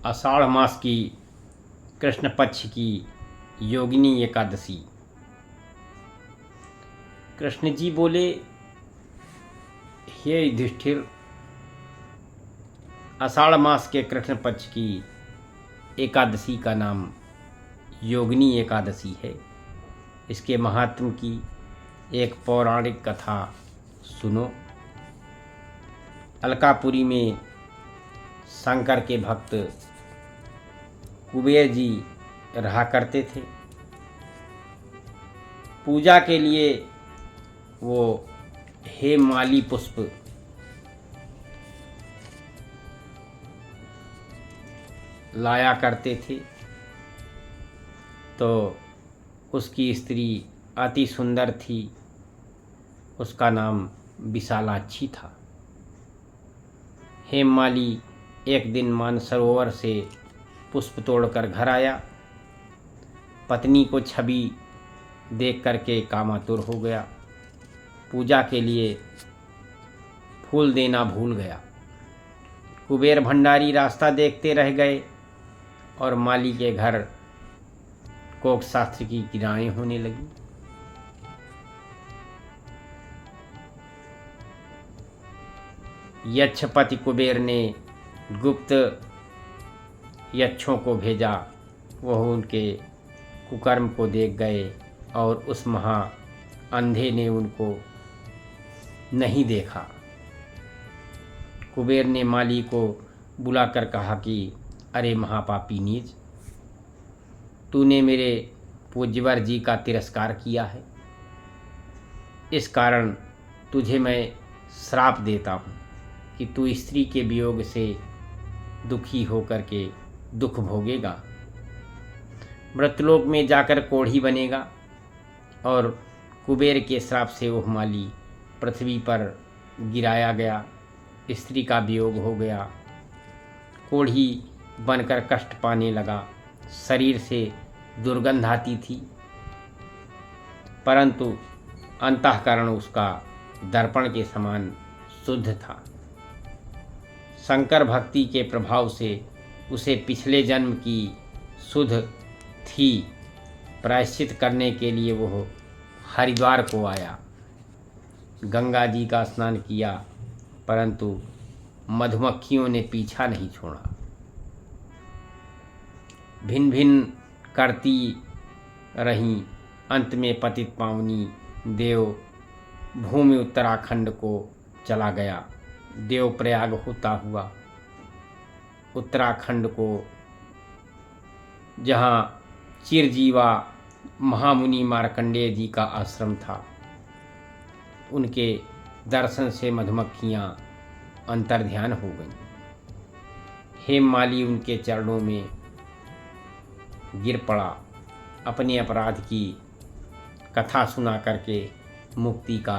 आषाढ़ मास की कृष्ण पक्ष की योगिनी एकादशी। कृष्ण जी बोले, हे युधिष्ठिर, आषाढ़ मास के कृष्ण पक्ष की एकादशी का नाम योगिनी एकादशी है। इसके महात्म की एक पौराणिक कथा सुनो। अलकापुरी में शंकर के भक्त कुबेर जी रहा करते थे। पूजा के लिए वो हेमाली पुष्प लाया करते थे। तो उसकी स्त्री अति सुंदर थी, उसका नाम विशालाक्षी था। हेमाली एक दिन मानसरोवर से पुष्प तोड़कर घर आया। पत्नी को छवि देख करके कामातुर हो गया। पूजा के लिए फूल देना भूल गया। कुबेर भंडारी रास्ता देखते रह गए और माली के घर कोक शास्त्र की किराएं होने लगी। यक्षपति कुबेर ने गुप्त यक्षों को भेजा। वह उनके कुकर्म को देख गए और उस महा अंधे ने उनको नहीं देखा। कुबेर ने माली को बुलाकर कहा कि अरे महापापी नीच, तूने मेरे पूज्यवर जी का तिरस्कार किया है। इस कारण तुझे मैं श्राप देता हूँ कि तू स्त्री के वियोग से दुखी होकर के दुख भोगेगा, मृतलोक में जाकर कोढ़ी बनेगा। और कुबेर के श्राप से वह माली पृथ्वी पर गिराया गया, स्त्री का वियोग हो गया, कोढ़ी बनकर कष्ट पाने लगा। शरीर से दुर्गंध आती थी, परंतु अंतःकरण उसका दर्पण के समान शुद्ध था। शंकर भक्ति के प्रभाव से उसे पिछले जन्म की शुद्ध थी। प्रायश्चित करने के लिए वह हरिद्वार को आया, गंगा जी का स्नान किया, परंतु मधुमक्खियों ने पीछा नहीं छोड़ा। भिन्न भिन्न करती रहीं। अंत में पतित पावनी देव भूमि उत्तराखंड को चला गया। देवप्रयाग होता हुआ उत्तराखंड को, जहाँ चिरजीवा महामुनि मार्कंडेय जी का आश्रम था, उनके दर्शन से मधुमक्खियाँ अंतर्ध्यान हो गईं। हेममाली उनके चरणों में गिर पड़ा, अपने अपराध की कथा सुना करके मुक्ति का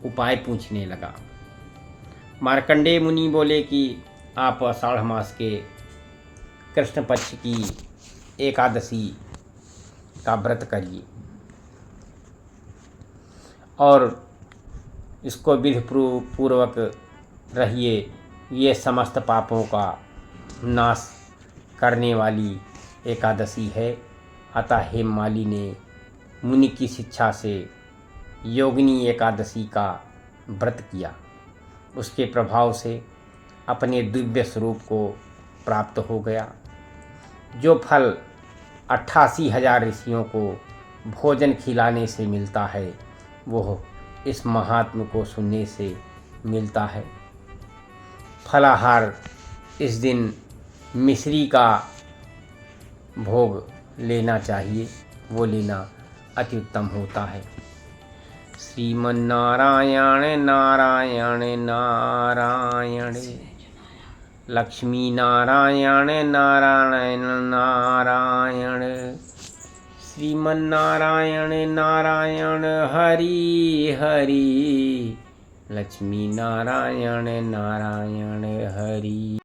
उपाय पूछने लगा। मार्कंडेय मुनि बोले कि आप आषाढ़ मास के कृष्ण पक्ष की एकादशी का व्रत करिए और इसको विधि पूर्वक रहिए। ये समस्त पापों का नाश करने वाली एकादशी है। अतः हेममाली ने मुनि की शिक्षा से योगिनी एकादशी का व्रत किया। उसके प्रभाव से अपने दिव्य स्वरूप को प्राप्त हो गया। जो फल 88,000 ऋषियों को भोजन खिलाने से मिलता है, वो इस महात्म को सुनने से मिलता है। फलाहार इस दिन मिश्री का भोग लेना चाहिए, वो लेना अति उत्तम होता है। श्रीमन्नारायण नारायण नारायण, लक्ष्मी नारायण नारायण नारायण, श्रीमन्नारायण नारायण हरि हरि, लक्ष्मी नारायण नारायण हरि।